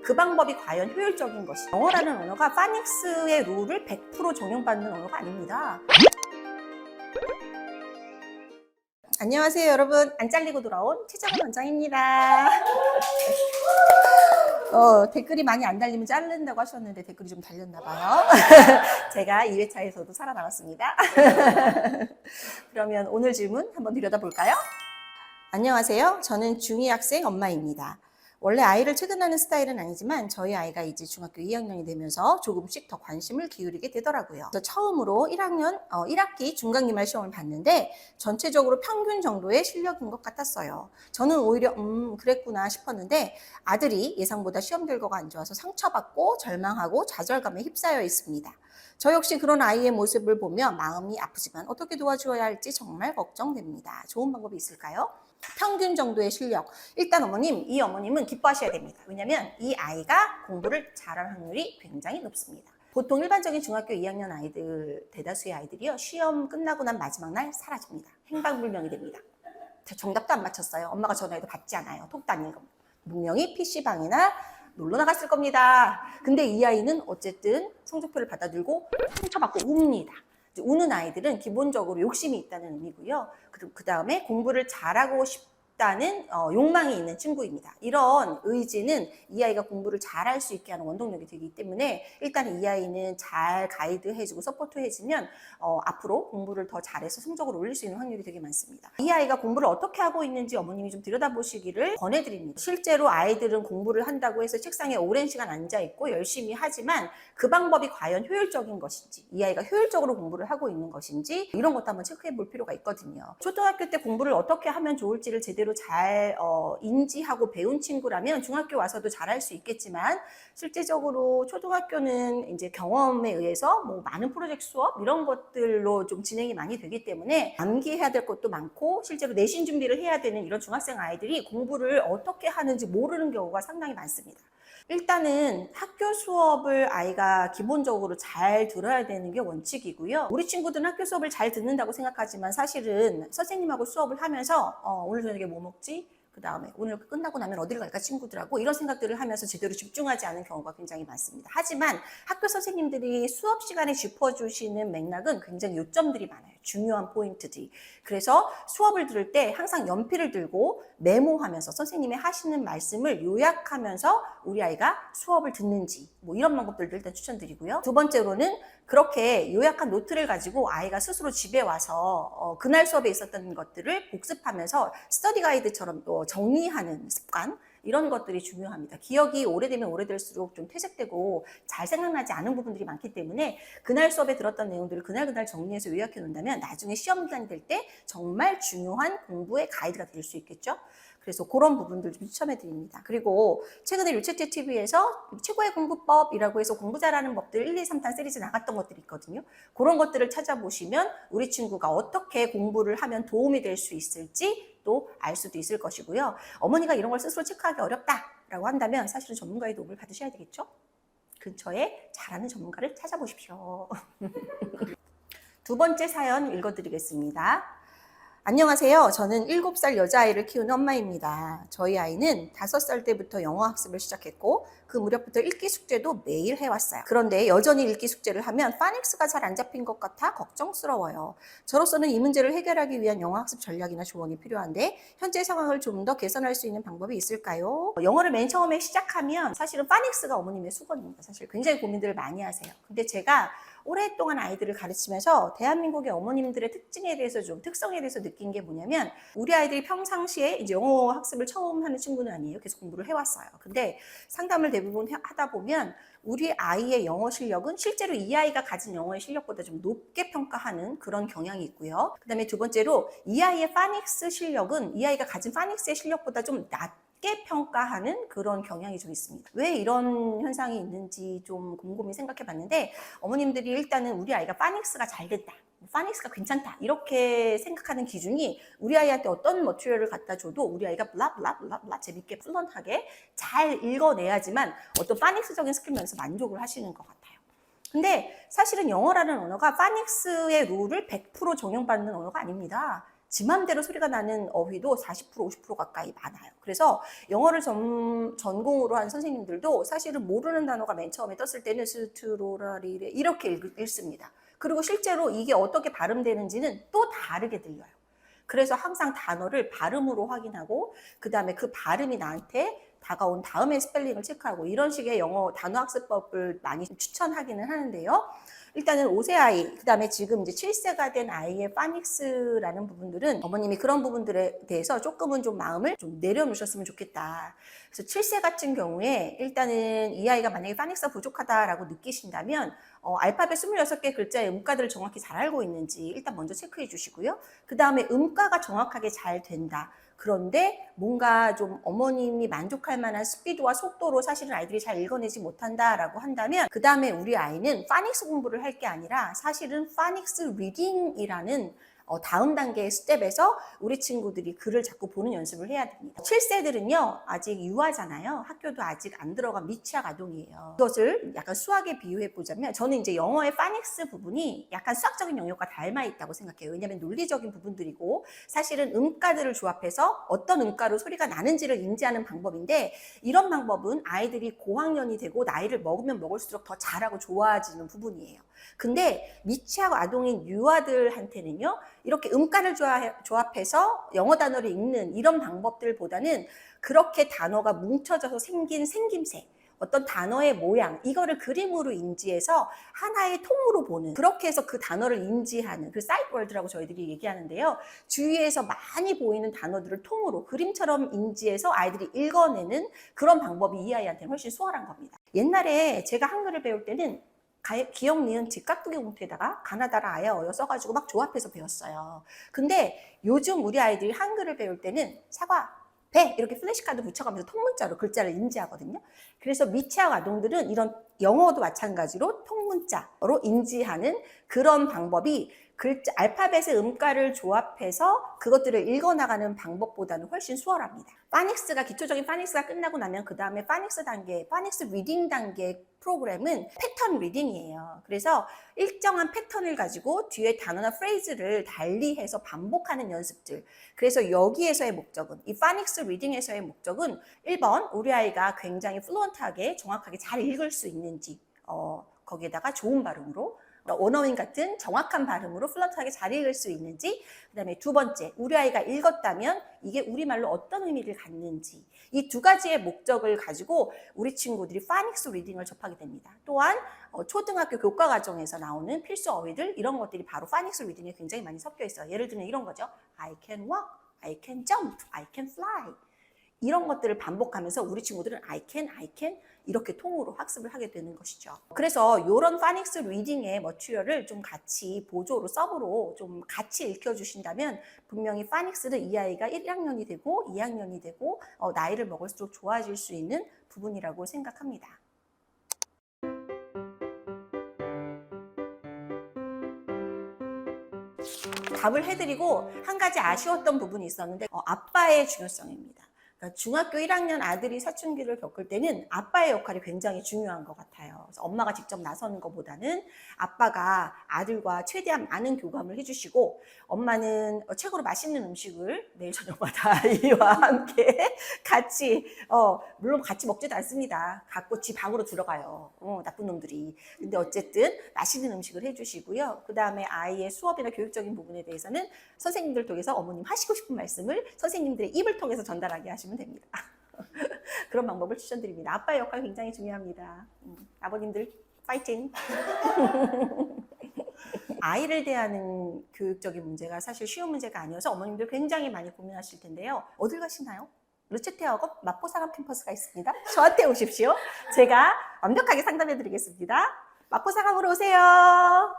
그 방법이 과연 효율적인 것이. 영어라는 언어가 파닉스의 룰을 100% 적용받는 언어가 아닙니다. 안녕하세요 여러분, 안 잘리고 돌아온 최정은 원장입니다. 댓글이 많이 안 달리면 자른다고 하셨는데 댓글이 좀 달렸나 봐요. 제가 2회차에서도 살아남았습니다. 그러면 오늘 질문 한번 들여다볼까요? 안녕하세요. 저는 중2 학생 엄마입니다. 원래 아이를 체근하는 스타일은 아니지만 저희 아이가 이제 중학교 2학년이 되면서 조금씩 더 관심을 기울이게 되더라고요. 그래서 처음으로 1학기 중간기말 시험을 봤는데 전체적으로 평균 정도의 실력인 것 같았어요. 저는 오히려 그랬구나 싶었는데 아들이 예상보다 시험 결과가 안 좋아서 상처받고 절망하고 좌절감에 휩싸여 있습니다. 저 역시 그런 아이의 모습을 보며 마음이 아프지만 어떻게 도와주어야 할지 정말 걱정됩니다. 좋은 방법이 있을까요? 평균 정도의 실력. 일단 이 어머님은 기뻐하셔야 됩니다. 왜냐하면 이 아이가 공부를 잘할 확률이 굉장히 높습니다. 보통 일반적인 중학교 2학년 아이들, 대다수의 아이들이요, 시험 끝나고 난 마지막 날 사라집니다. 행방불명이 됩니다. 정답도 안 맞췄어요. 엄마가 전화해도 받지 않아요. 톡도 안 읽어. 분명히 PC방이나 놀러 나갔을 겁니다. 근데 이 아이는 어쨌든 성적표를 받아들고 상처받고 웁니다. 우는 아이들은 기본적으로 욕심이 있다는 의미고요. 그 다음에 공부를 잘하고 싶다는 욕망이 있는 친구입니다. 이런 의지는 이 아이가 공부를 잘할 수 있게 하는 원동력이 되기 때문에 일단 이 아이는 잘 가이드해주고 서포트해주면 앞으로 공부를 더 잘해서 성적을 올릴 수 있는 확률이 되게 많습니다. 이 아이가 공부를 어떻게 하고 있는지 어머님이 좀 들여다보시기를 권해드립니다. 실제로 아이들은 공부를 한다고 해서 책상에 오랜 시간 앉아있고 열심히 하지만 그 방법이 과연 효율적인 것인지, 이 아이가 효율적으로 공부를 하고 있는 것인지 이런 것도 한번 체크해 볼 필요가 있거든요. 초등학교 때 공부를 어떻게 하면 좋을지를 제대로 잘 인지하고 배운 친구라면 중학교 와서도 잘할 수 있겠지만 실제적으로 초등학교는 이제 경험에 의해서 뭐 많은 프로젝트 수업 이런 것들로 좀 진행이 많이 되기 때문에 암기해야 될 것도 많고 실제로 내신 준비를 해야 되는 이런 중학생 아이들이 공부를 어떻게 하는지 모르는 경우가 상당히 많습니다. 일단은 학교 수업을 아이가 기본적으로 잘 들어야 되는 게 원칙이고요. 우리 친구들은 학교 수업을 잘 듣는다고 생각하지만 사실은 선생님하고 수업을 하면서 오늘 저녁에 뭐 먹지? 그 다음에 오늘 끝나고 나면 어디를 갈까 친구들하고 이런 생각들을 하면서 제대로 집중하지 않은 경우가 굉장히 많습니다. 하지만 학교 선생님들이 수업 시간에 짚어주시는 맥락은 굉장히 요점들이 많아요. 중요한 포인트들이. 그래서 수업을 들을 때 항상 연필을 들고 메모하면서 선생님이 하시는 말씀을 요약하면서 우리 아이가 수업을 듣는지 뭐 이런 방법들도 일단 추천드리고요. 두 번째로는 그렇게 요약한 노트를 가지고 아이가 스스로 집에 와서 그날 수업에 있었던 것들을 복습하면서 스터디 가이드처럼 또 정리하는 습관 이런 것들이 중요합니다. 기억이 오래되면 오래될수록 좀 퇴색되고 잘 생각나지 않은 부분들이 많기 때문에 그날 수업에 들었던 내용들을 그날 정리해서 요약해 놓는다면 나중에 시험 기간이 될 때 정말 중요한 공부의 가이드가 될 수 있겠죠. 그래서 그런 부분들 좀 추천해 드립니다. 그리고 최근에 류채태 TV에서 최고의 공부법이라고 해서 공부 잘하는 법들 1, 2, 3탄 시리즈 나갔던 것들이 있거든요. 그런 것들을 찾아보시면 우리 친구가 어떻게 공부를 하면 도움이 될 수 있을지 또 알 수도 있을 것이고요. 어머니가 이런 걸 스스로 체크하기 어렵다라고 한다면 사실은 전문가의 도움을 받으셔야 되겠죠. 근처에 잘하는 전문가를 찾아보십시오. 두 번째 사연 읽어드리겠습니다. 안녕하세요. 저는 7살 여자아이를 키우는 엄마입니다. 저희 아이는 5살 때부터 영어 학습을 시작했고 그 무렵부터 읽기 숙제도 매일 해왔어요. 그런데 여전히 읽기 숙제를 하면 파닉스가 잘 안 잡힌 것 같아 걱정스러워요. 저로서는 이 문제를 해결하기 위한 영어 학습 전략이나 조언이 필요한데 현재 상황을 좀 더 개선할 수 있는 방법이 있을까요? 영어를 맨 처음에 시작하면 사실은 파닉스가 어머님의 수건입니다. 사실 굉장히 고민들을 많이 하세요. 근데 제가 오랫동안 아이들을 가르치면서 대한민국의 어머님들의 특성에 대해서 느낀 게 뭐냐면 우리 아이들이 평상시에 이제 영어 학습을 처음 하는 친구는 아니에요. 계속 공부를 해왔어요. 근데 상담을 대부분 하다 보면 우리 아이의 영어 실력은 실제로 이 아이가 가진 영어의 실력보다 좀 높게 평가하는 그런 경향이 있고요. 그 다음에 두 번째로 이 아이의 파닉스 실력은 이 아이가 가진 파닉스의 실력보다 좀 낮게 평가하는 그런 경향이 좀 있습니다. 왜 이런 현상이 있는지 좀 곰곰이 생각해 봤는데 어머님들이 일단은 우리 아이가 파닉스가 잘 됐다. 파닉스가 괜찮다 이렇게 생각하는 기준이 우리 아이한테 어떤 머티리얼을 갖다 줘도 우리 아이가 블라블라블라블라 재밌게 플런하게 잘 읽어내야지만 어떤 파닉스적인 스킬 면에서 만족을 하시는 것 같아요. 근데 사실은 영어라는 언어가 파닉스의 룰을 100% 적용받는 언어가 아닙니다. 지 맘대로 소리가 나는 어휘도 40%, 50% 가까이 많아요. 그래서 영어를 전공으로 한 선생님들도 사실은 모르는 단어가 맨 처음에 떴을 때는 스트로라리레 이렇게 읽습니다. 그리고 실제로 이게 어떻게 발음되는지는 또 다르게 들려요. 그래서 항상 단어를 발음으로 확인하고 그 다음에 그 발음이 나한테 다가온 다음에 스펠링을 체크하고 이런 식의 영어 단어 학습법을 많이 추천하기는 하는데요. 일단은 5세 아이, 그 다음에 지금 이제 7세가 된 아이의 파닉스라는 부분들은 어머님이 그런 부분들에 대해서 조금은 좀 마음을 좀 내려놓으셨으면 좋겠다. 그래서 7세 같은 경우에 일단은 이 아이가 만약에 파닉스가 부족하다라고 느끼신다면 알파벳 26개 글자의 음가들을 정확히 잘 알고 있는지 일단 먼저 체크해 주시고요. 그 다음에 음가가 정확하게 잘 된다. 그런데 뭔가 좀 어머님이 만족할 만한 스피드와 속도로 사실은 아이들이 잘 읽어내지 못한다라고 한다면 그 다음에 우리 아이는 파닉스 공부를 할 게 아니라 사실은 파닉스 리딩이라는 다음 단계의 스텝에서 우리 친구들이 글을 자꾸 보는 연습을 해야 됩니다. 7세들은요 아직 유아잖아요. 학교도 아직 안 들어간 미취학 아동이에요. 이것을 약간 수학에 비유해 보자면 저는 이제 영어의 파닉스 부분이 약간 수학적인 영역과 닮아 있다고 생각해요. 왜냐하면 논리적인 부분들이고 사실은 음가들을 조합해서 어떤 음가로 소리가 나는지를 인지하는 방법인데 이런 방법은 아이들이 고학년이 되고 나이를 먹으면 먹을수록 더 잘하고 좋아지는 부분이에요. 근데 미취학 아동인 유아들한테는요 이렇게 음가를 조합해서 영어 단어를 읽는 이런 방법들보다는 그렇게 단어가 뭉쳐져서 생긴 생김새, 어떤 단어의 모양, 이거를 그림으로 인지해서 하나의 통으로 보는, 그렇게 해서 그 단어를 인지하는, 그 사이트월드라고 저희들이 얘기하는데요. 주위에서 많이 보이는 단어들을 통으로 그림처럼 인지해서 아이들이 읽어내는 그런 방법이 이 아이한테는 훨씬 수월한 겁니다. 옛날에 제가 한글을 배울 때는 기역, 니은, 직각두개 공투에다가 가나다라, 아야, 어여 써가지고 막 조합해서 배웠어요. 근데 요즘 우리 아이들이 한글을 배울 때는 사과, 배 이렇게 플래시카드 붙여가면서 통문자로 글자를 인지하거든요. 그래서 미취학 아동들은 이런 영어도 마찬가지로 통문자로 인지하는 그런 방법이 글자, 알파벳의 음가를 조합해서 그것들을 읽어나가는 방법보다는 훨씬 수월합니다. 파닉스가, 기초적인 파닉스가 끝나고 나면 그 다음에 파닉스 단계, 파닉스 리딩 단계 프로그램은 패턴 리딩이에요. 그래서 일정한 패턴을 가지고 뒤에 단어나 프레이즈를 달리해서 반복하는 연습들. 그래서 여기에서의 목적은, 이 파닉스 리딩에서의 목적은 1번, 우리 아이가 굉장히 플루언트하게 정확하게 잘 읽을 수 있는지, 거기에다가 좋은 발음으로, 원어민 같은 정확한 발음으로 플루언트하게 잘 읽을 수 있는지, 그 다음에 두 번째, 우리 아이가 읽었다면 이게 우리말로 어떤 의미를 갖는지, 이 두 가지의 목적을 가지고 우리 친구들이 파닉스 리딩을 접하게 됩니다. 또한 초등학교 교과 과정에서 나오는 필수 어휘들, 이런 것들이 바로 파닉스 리딩에 굉장히 많이 섞여 있어요. 예를 들면 이런 거죠. I can walk, I can jump, I can fly. 이런 것들을 반복하면서 우리 친구들은 I can 이렇게 통으로 학습을 하게 되는 것이죠. 그래서 이런 파닉스 리딩의 머티리얼을 좀 같이 보조로, 서브로 좀 같이 읽혀주신다면 분명히 파닉스는 이 아이가 1학년이 되고 2학년이 되고 나이를 먹을수록 좋아질 수 있는 부분이라고 생각합니다. 답을 해드리고 한 가지 아쉬웠던 부분이 있었는데 아빠의 중요성입니다. 그러니까 중학교 1학년 아들이 사춘기를 겪을 때는 아빠의 역할이 굉장히 중요한 것 같아요. 그래서 엄마가 직접 나서는 것보다는 아빠가 아들과 최대한 많은 교감을 해주시고 엄마는 최고로 맛있는 음식을 매일 저녁마다 아이와 함께 같이 물론 같이 먹지도 않습니다. 갖고 지 방으로 들어가요. 나쁜 놈들이. 근데 어쨌든 맛있는 음식을 해주시고요. 그 다음에 아이의 수업이나 교육적인 부분에 대해서는 선생님들 통해서 어머님 하시고 싶은 말씀을 선생님들의 입을 통해서 전달하게 하시면 됩니다. 그런 방법을 추천드립니다. 아빠의 역할 굉장히 중요합니다. 아버님들 파이팅! 아이를 대하는 교육적인 문제가 사실 쉬운 문제가 아니어서 어머님들 굉장히 많이 고민하실 텐데요. 어딜 가시나요? 르체테학업 마포상암 캠퍼스가 있습니다. 저한테 오십시오. 제가 완벽하게 상담해 드리겠습니다. 마포상암으로 오세요.